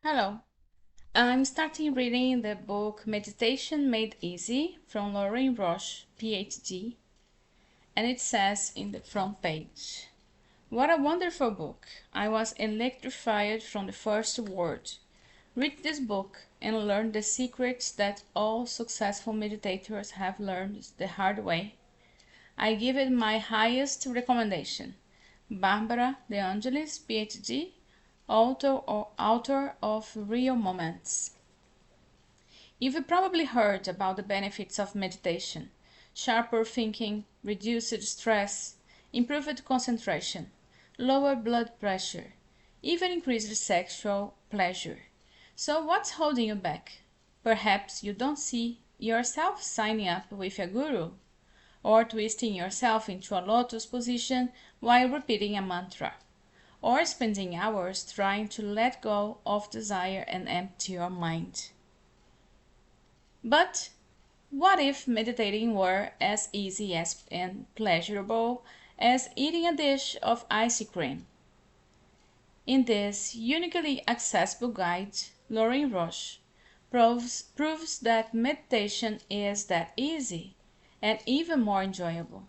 Hello. I'm starting reading the book Meditation Made Easy from Lorin Roche PH.D. and it says in the front page, "What a wonderful book! I was electrified from the first word. Read this book and learn the secrets that all successful meditators have learned the hard way. I give it my highest recommendation. Barbara De Angelis, PhD, author of Real Moments." You've probably heard about the benefits of meditation: sharper thinking, reduced stress, improved concentration, lower blood pressure, even increased sexual pleasure. So what's holding you back? Perhaps you don't see yourself signing up with a guru, or twisting yourself into a lotus position while repeating a mantra, or spending hours trying to let go of desire and empty your mind. But what if meditating were as easy and pleasurable as eating a dish of ice cream? In this uniquely accessible guide, Lorin Roche proves that meditation is that easy and even more enjoyable.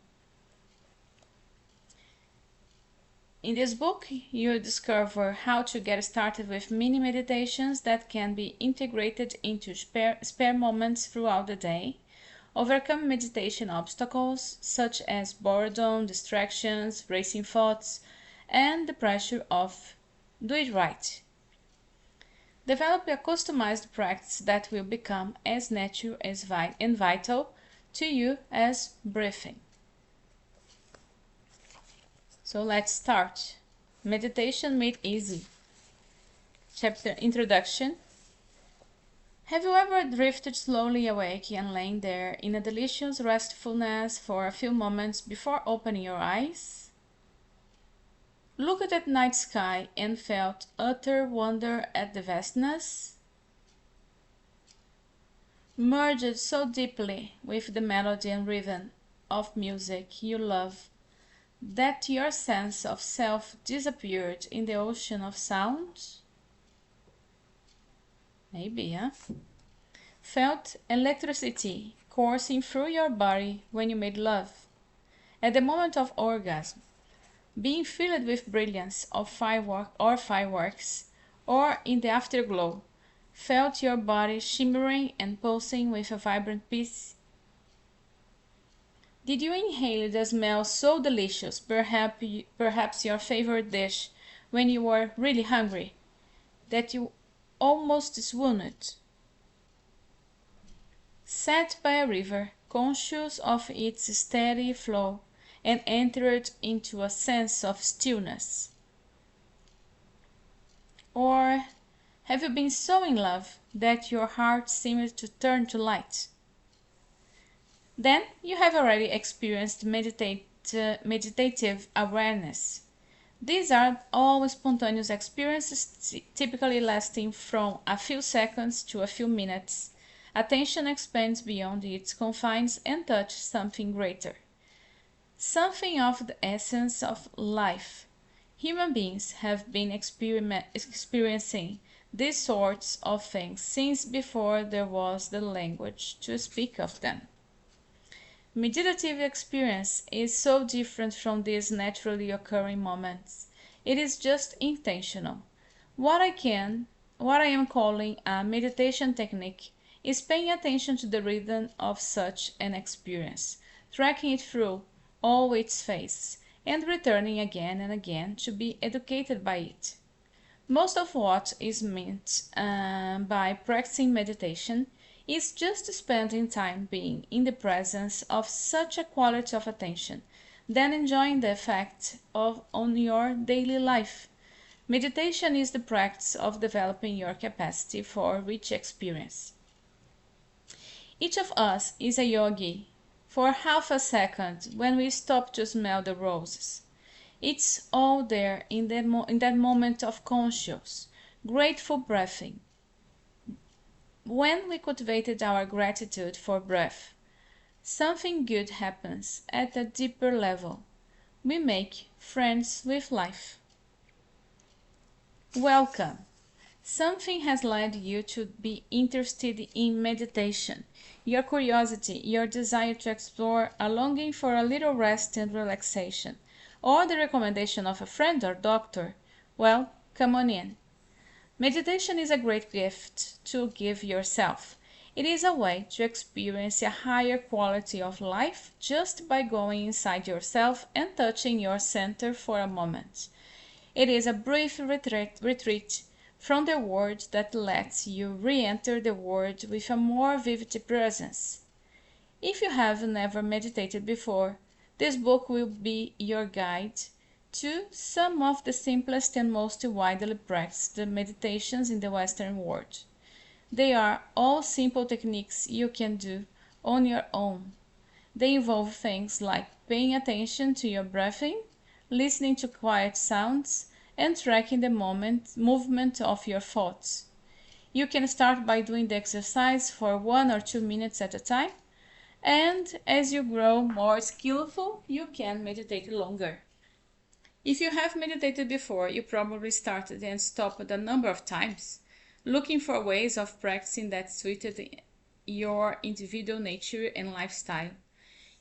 In this book, you'll discover how to get started with mini meditations that can be integrated into spare moments throughout the day, overcome meditation obstacles such as boredom, distractions, racing thoughts, and the pressure of do it right. Develop a customized practice that will become as natural and vital to you as breathing. So let's start. Meditation Made Easy. Chapter Introduction. Have you ever drifted slowly awake and lain there in a delicious restfulness for a few moments before opening your eyes? Looked at that night sky and felt utter wonder at the vastness? Merged so deeply with the melody and rhythm of music you love that your sense of self disappeared in the ocean of sound? Maybe, huh? Felt electricity coursing through your body when you made love, at the moment of orgasm, being filled with brilliance of fireworks, or in the afterglow, felt your body shimmering and pulsing with a vibrant peace? Did you inhale the smell so delicious, perhaps your favorite dish, when you were really hungry, that you almost swooned? Sat by a river, conscious of its steady flow, and entered into a sense of stillness? Or have you been so in love that your heart seemed to turn to light? Then you have already experienced meditative awareness. These are all spontaneous experiences, typically lasting from a few seconds to a few minutes. Attention expands beyond its confines and touches something greater, something of the essence of life. Human beings have been experiencing these sorts of things since before there was the language to speak of them. Meditative experience is so different from these naturally occurring moments. It is just intentional. What I am calling a meditation technique is paying attention to the rhythm of such an experience, tracking it through all its phases, and returning again and again to be educated by it. Most of what is meant by practicing meditation is just spending time being in the presence of such a quality of attention, then enjoying the effect on your daily life. Meditation is the practice of developing your capacity for rich experience. Each of us is a yogi for half a second when we stop to smell the roses. It's all there in that moment of conscious, grateful breathing. When we cultivated our gratitude for breath, something good happens at a deeper level. We make friends with life. Welcome. Something has led you to be interested in meditation. Your curiosity, your desire to explore, a longing for a little rest and relaxation, or the recommendation of a friend or doctor. Well, come on in. Meditation is a great gift to give yourself. It is a way to experience a higher quality of life just by going inside yourself and touching your center for a moment. It is a brief retreat from the world that lets you re-enter the world with a more vivid presence. If you have never meditated before, this book will be your guide to some of the simplest and most widely practiced meditations in the Western world. They are all simple techniques you can do on your own. They involve things like paying attention to your breathing, listening to quiet sounds, and tracking the movement of your thoughts. You can start by doing the exercise for 1 or 2 minutes at a time, and as you grow more skillful, you can meditate longer. If you have meditated before, you probably started and stopped a number of times, looking for ways of practicing that suited your individual nature and lifestyle.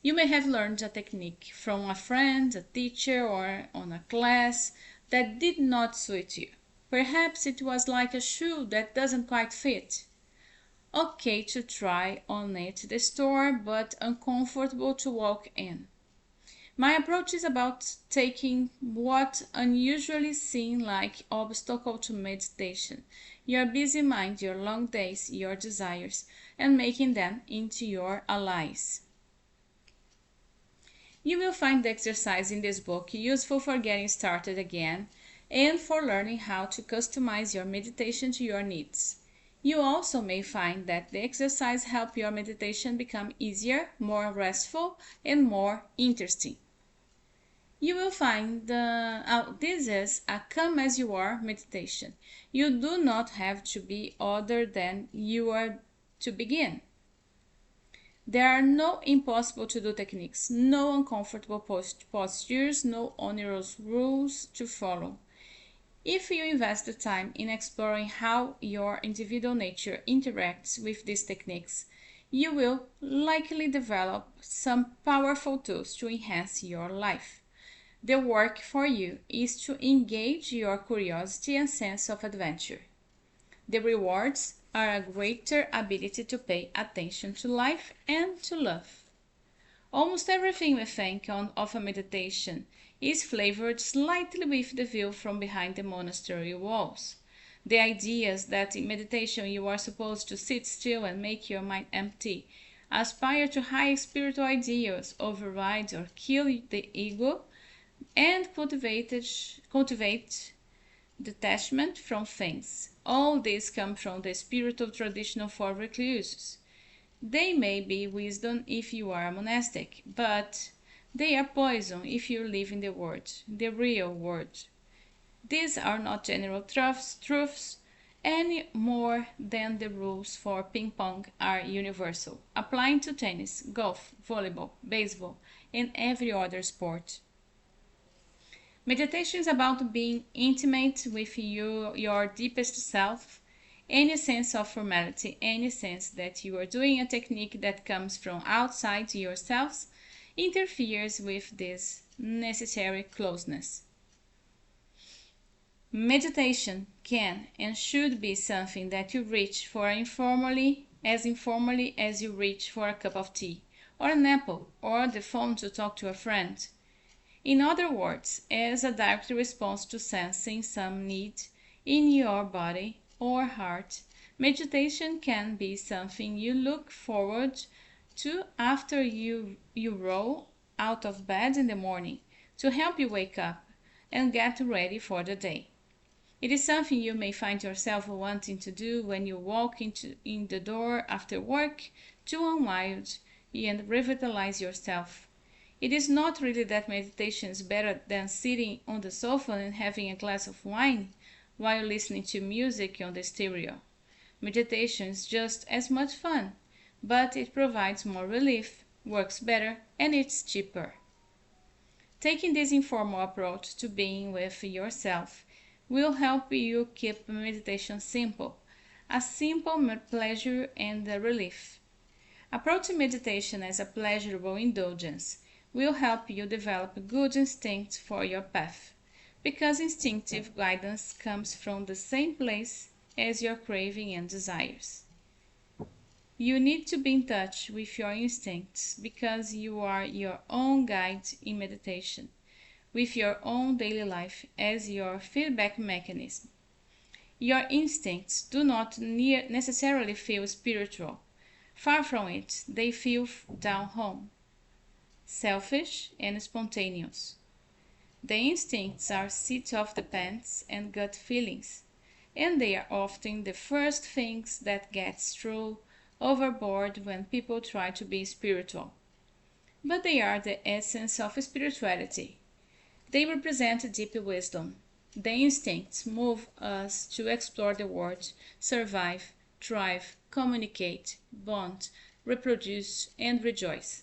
You may have learned a technique from a friend, a teacher, or on a class that did not suit you. Perhaps it was like a shoe that doesn't quite fit. Okay to try on at the store, but uncomfortable to walk in. My approach is about taking what unusually seem like obstacle to meditation, your busy mind, your long days, your desires, and making them into your allies. You will find the exercise in this book useful for getting started again and for learning how to customize your meditation to your needs. You also may find that the exercise help your meditation become easier, more restful, and more interesting. You will find this is a come as you are meditation. You do not have to be other than you are to begin. There are no impossible to do techniques, no uncomfortable postures, no onerous rules to follow. If you invest the time in exploring how your individual nature interacts with these techniques, you will likely develop some powerful tools to enhance your life. The work for you is to engage your curiosity and sense of adventure. The rewards are a greater ability to pay attention to life and to love. Almost everything we think of a meditation is flavored slightly with the view from behind the monastery walls. The ideas that in meditation you are supposed to sit still and make your mind empty, aspire to high spiritual ideals, override or kill the ego, and cultivate detachment from things. All these come from the spiritual tradition for recluses. They may be wisdom if you are a monastic, but they are poison if you live in the world, the real world. These are not general truths any more than the rules for ping pong are universal, applying to tennis, golf, volleyball, baseball, and every other sport. Meditation is about being intimate with your deepest self. Any sense of formality, any sense that you are doing a technique that comes from outside yourselves, interferes with this necessary closeness. Meditation can and should be something that you reach for informally as you reach for a cup of tea, or an apple, or the phone to talk to a friend. In other words, as a direct response to sensing some need in your body or heart, meditation can be something you look forward to after you roll out of bed in the morning to help you wake up and get ready for the day. It is something you may find yourself wanting to do when you walk in the door after work to unwind and revitalize yourself. It is not really that meditation is better than sitting on the sofa and having a glass of wine while listening to music on the stereo. Meditation is just as much fun, but it provides more relief, works better, and it's cheaper. Taking this informal approach to being with yourself will help you keep meditation simple, a simple pleasure and a relief. Approaching meditation as a pleasurable indulgence will help you develop good instincts for your path, because instinctive guidance comes from the same place as your craving and desires. You need to be in touch with your instincts because you are your own guide in meditation, with your own daily life as your feedback mechanism. Your instincts do not necessarily feel spiritual. Far from it, they feel down home, selfish and spontaneous. The instincts are seat of the pants and gut feelings, and they are often the first things that get thrown overboard when people try to be spiritual. But they are the essence of spirituality. They represent deep wisdom. The instincts move us to explore the world, survive, thrive, communicate, bond, reproduce, and rejoice.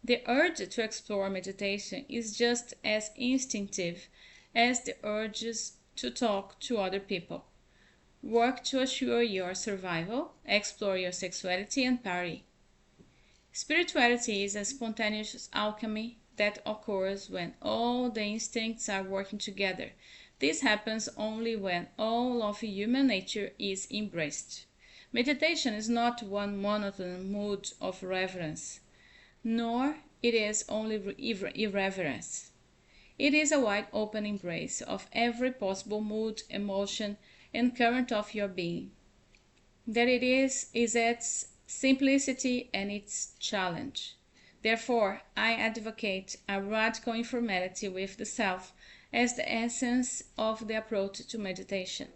The urge to explore meditation is just as instinctive as the urges to talk to other people, work to assure your survival, explore your sexuality, and party. Spirituality is a spontaneous alchemy that occurs when all the instincts are working together. This happens only when all of human nature is embraced. Meditation is not one monotone mood of reverence, nor it is only irreverence. It is a wide open embrace of every possible mood, emotion, and current of your being. That it is its simplicity and its challenge. Therefore, I advocate a radical informality with the self as the essence of the approach to meditation.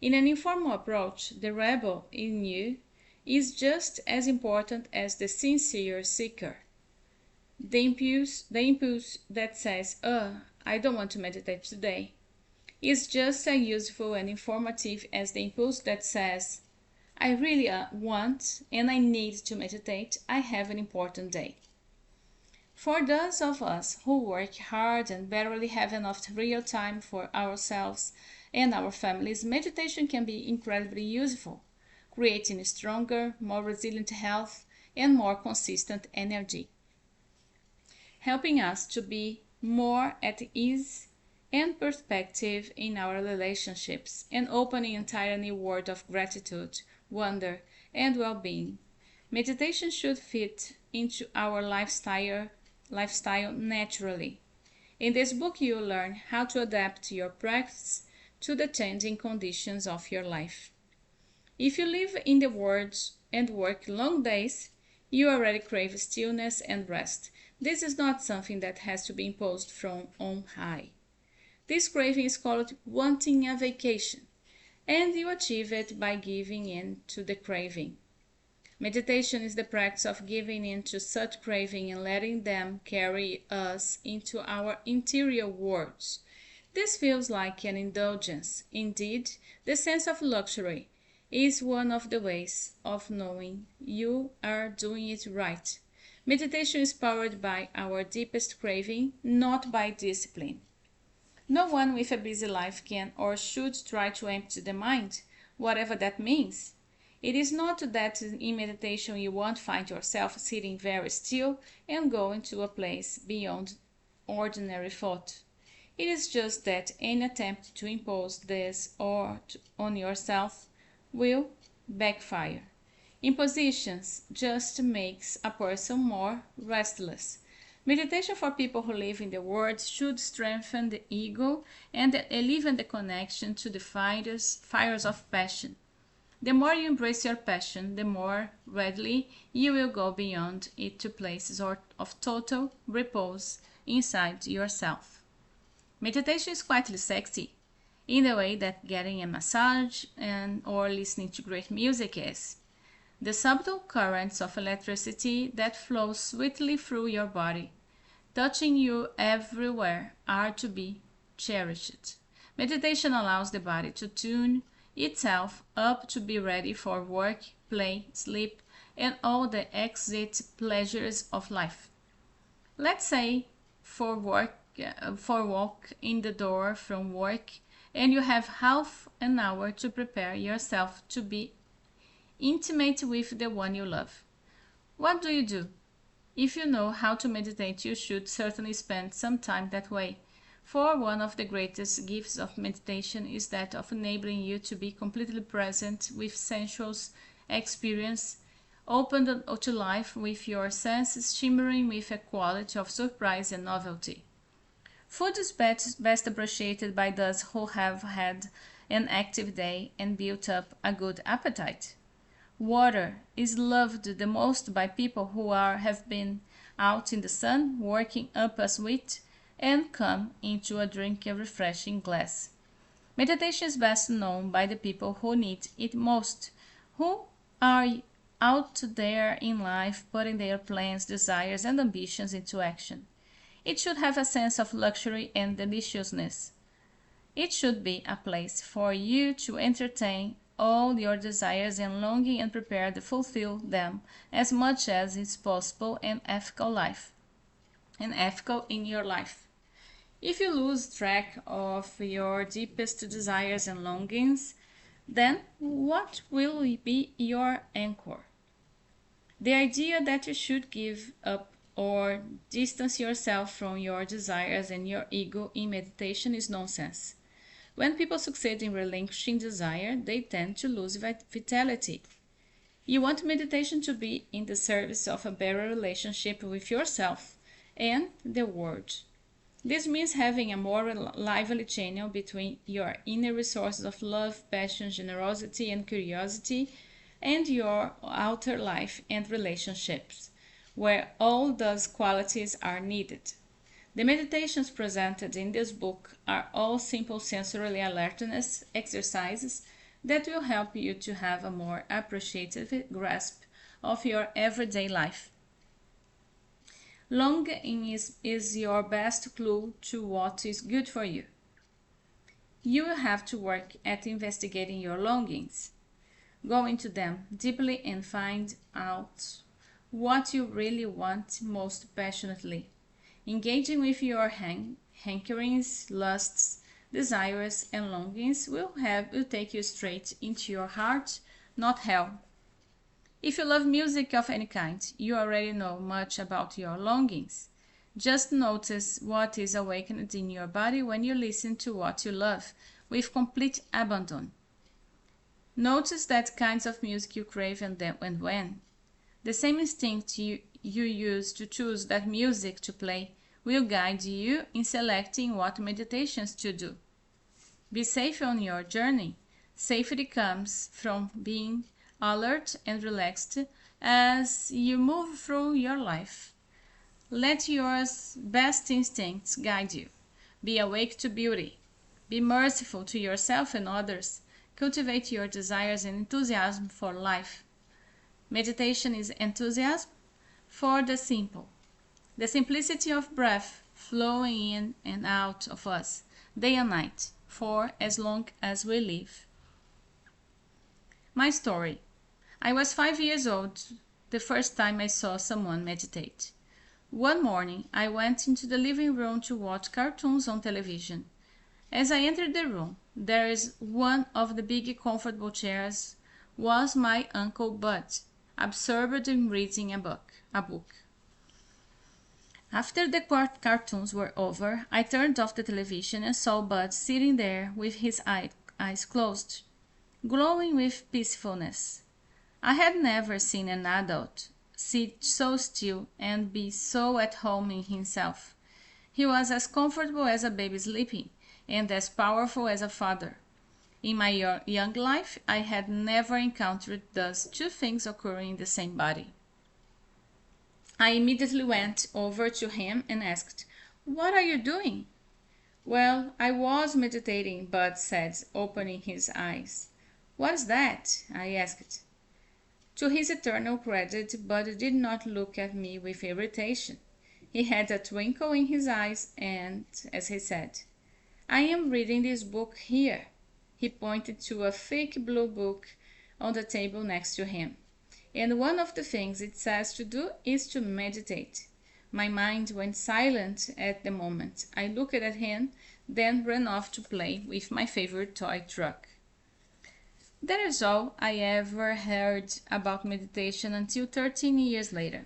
In an informal approach, the rebel in you is just as important as the sincere seeker. The impulse that says, I don't want to meditate today, is just as useful and informative as the impulse that says, I really want and I need to meditate, I have an important day. For those of us who work hard and barely have enough real time for ourselves and our families, meditation can be incredibly useful, creating stronger, more resilient health and more consistent energy, helping us to be more at ease and perspective in our relationships, and opening an entirely new world of gratitude, wonder, and well-being. Meditation should fit into our lifestyle naturally. In this book, you will learn how to adapt your practice to the changing conditions of your life. If you live in the world and work long days, you already crave stillness and rest. This is not something that has to be imposed from on high. This craving is called wanting a vacation, and you achieve it by giving in to the craving. Meditation is the practice of giving in to such craving and letting them carry us into our interior worlds. This feels like an indulgence. Indeed, the sense of luxury is one of the ways of knowing you are doing it right. Meditation is powered by our deepest craving, not by discipline. No one with a busy life can or should try to empty the mind, whatever that means. It is not that in meditation you won't find yourself sitting very still and going to a place beyond ordinary thought. It is just that any attempt to impose this on yourself will backfire. Impositions just makes a person more restless. Meditation for people who live in the world should strengthen the ego and elevate the connection to the fires of passion. The more you embrace your passion, the more readily you will go beyond it to places of total repose inside yourself. Meditation is quietly sexy, in the way that getting a massage or listening to great music is. The subtle currents of electricity that flow sweetly through your body, touching you everywhere, are to be cherished. Meditation allows the body to tune itself up to be ready for work, play, sleep, and all the exit pleasures of life. Let's say for walk in the door from work and you have half an hour to prepare yourself to be intimate with the one you love. What do you do? If you know how to meditate, you should certainly spend some time that way, for one of the greatest gifts of meditation is that of enabling you to be completely present with sensuous experience, open to life with your senses shimmering with a quality of surprise and novelty. Food is best appreciated by those who have had an active day and built up a good appetite. Water is loved the most by people who have been out in the sun, working up a sweat, and come into a drink a refreshing glass. Meditation is best known by the people who need it most, who are out there in life putting their plans, desires, and ambitions into action. It should have a sense of luxury and deliciousness. It should be a place for you to entertain all your desires and longing and prepare to fulfill them as much as is possible and ethical in your life. If you lose track of your deepest desires and longings, then what will be your anchor? The idea that you should give up or distance yourself from your desires and your ego in meditation is nonsense. When people succeed in relinquishing desire, they tend to lose vitality. You want meditation to be in the service of a better relationship with yourself and the world. This means having a more lively channel between your inner resources of love, passion, generosity, and curiosity and your outer life and relationships, where all those qualities are needed. The meditations presented in this book are all simple sensory alertness exercises that will help you to have a more appreciative grasp of your everyday life. Longing is your best clue to what is good for you. You will have to work at investigating your longings. Go into them deeply and find out what you really want most passionately. Engaging with your hankerings, lusts, desires, and longings will take you straight into your heart, not hell. If you love music of any kind, you already know much about your longings. Just notice what is awakened in your body when you listen to what you love with complete abandon. Notice that kinds of music you crave and when. The same instinct you use to choose that music to play will guide you in selecting what meditations to do. Be safe on your journey. Safety comes from being alert and relaxed as you move through your life. Let your best instincts guide you. Be awake to beauty. Be merciful to yourself and others. Cultivate your desires and enthusiasm for life. Meditation is enthusiasm for the simple. The simplicity of breath flowing in and out of us, day and night, for as long as we live. My story. I was 5 years old the first time I saw someone meditate. One morning, I went into the living room to watch cartoons on television. As I entered the room, there is one of the big comfortable chairs was my Uncle Bud, absorbed in reading a book. After the cartoons were over, I turned off the television and saw Bud sitting there with his eyes closed, glowing with peacefulness. I had never seen an adult sit so still and be so at home in himself. He was as comfortable as a baby sleeping, and as powerful as a father. In my young life, I had never encountered thus two things occurring in the same body. I immediately went over to him and asked, "What are you doing?" "Well, I was meditating," Bud said, opening his eyes. "What's that?" I asked. To his eternal credit, Bud did not look at me with irritation. He had a twinkle in his eyes, and, as he said, "I am reading this book here." He pointed to a thick blue book on the table next to him. "And one of the things it says to do is to meditate." My mind went silent at the moment. I looked at him, then ran off to play with my favorite toy truck. That is all I ever heard about meditation until 13 years later.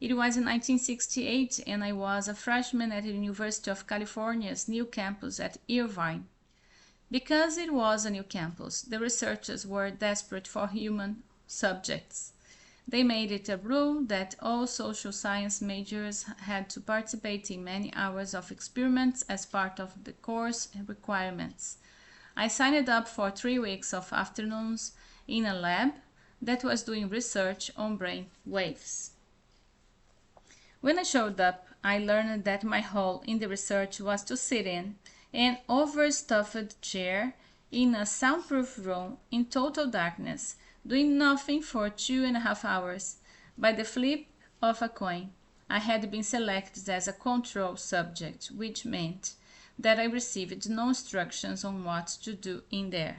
It was in 1968 and I was a freshman at the University of California's new campus at Irvine. Because it was a new campus, the researchers were desperate for human subjects. They made it a rule that all social science majors had to participate in many hours of experiments as part of the course requirements. I signed up for 3 weeks of afternoons in a lab that was doing research on brain waves. When I showed up, I learned that my role in the research was to sit in an overstuffed chair in a soundproof room in total darkness, doing nothing for 2.5 hours. By the flip of a coin, I had been selected as a control subject, which meant that I received no instructions on what to do in there.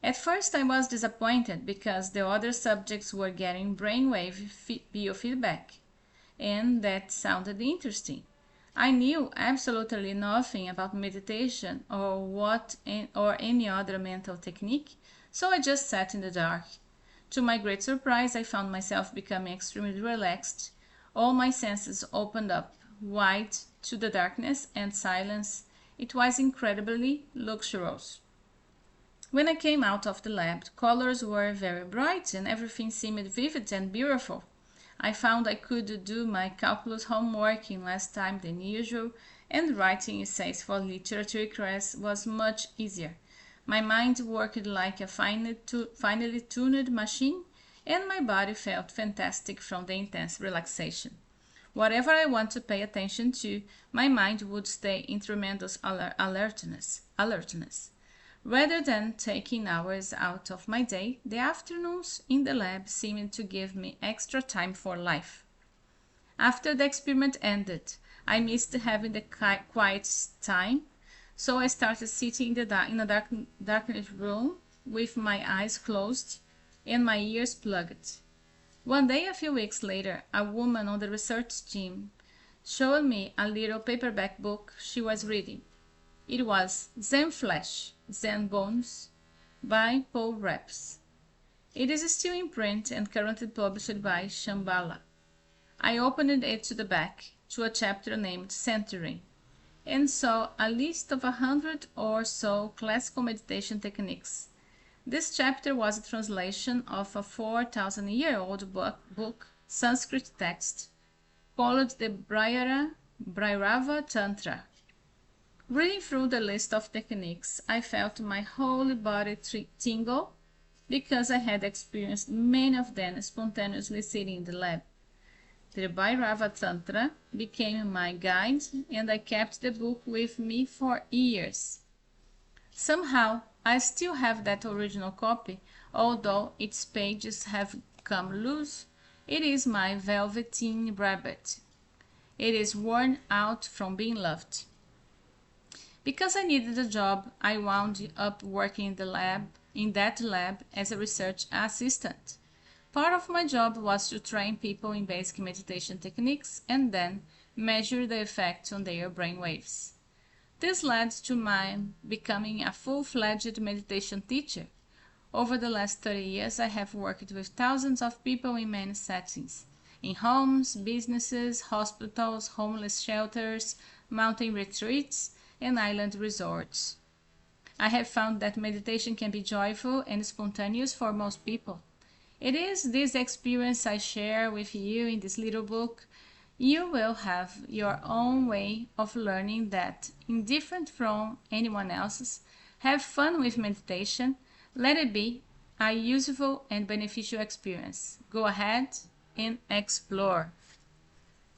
At first I was disappointed because the other subjects were getting brainwave biofeedback, and that sounded interesting. I knew absolutely nothing about meditation or any other mental technique, so I just sat in the dark. To my great surprise, I found myself becoming extremely relaxed. All my senses opened up wide to the darkness and silence. It was incredibly luxurious. When I came out of the lab, the colors were very bright and everything seemed vivid and beautiful. I found I could do my calculus homework in less time than usual, and writing essays for literature class was much easier. My mind worked like a finely tuned machine, and my body felt fantastic from the intense relaxation. Whatever I want to pay attention to, my mind would stay in tremendous alertness. Rather than taking hours out of my day, the afternoons in the lab seemed to give me extra time for life. After the experiment ended, I missed having the quiet time, so I started sitting in a darkened room with my eyes closed and my ears plugged. One day, a few weeks later, a woman on the research team showed me a little paperback book she was reading. It was Zen Flesh, Zen Bones by Paul Reps. It is still in print and currently published by Shambhala. I opened it to the back, to a chapter named Centering, and saw a list of 100 or so classical meditation techniques. This chapter was a translation of a 4,000-year-old book, Sanskrit text, called the Bhairava Tantra. Reading through the list of techniques, I felt my whole body tingle because I had experienced many of them spontaneously sitting in the lab. The Bhairava Tantra became my guide, and I kept the book with me for years. Somehow, I still have that original copy, although its pages have come loose. It is my velveteen rabbit. It is worn out from being loved. Because I needed a job, I wound up working in that lab as a research assistant. Part of my job was to train people in basic meditation techniques and then measure the effects on their brainwaves. This led to my becoming a full-fledged meditation teacher. Over the last 30 years, I have worked with thousands of people in many settings, in homes, businesses, hospitals, homeless shelters, mountain retreats, and island resorts. I have found that meditation can be joyful and spontaneous for most people. It is this experience I share with you in this little book. You will have your own way of learning that, indifferent from anyone else's. Have fun with meditation. Let it be a useful and beneficial experience. Go ahead and explore.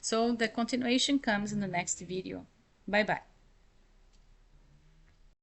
So the continuation comes in the next video. Bye bye.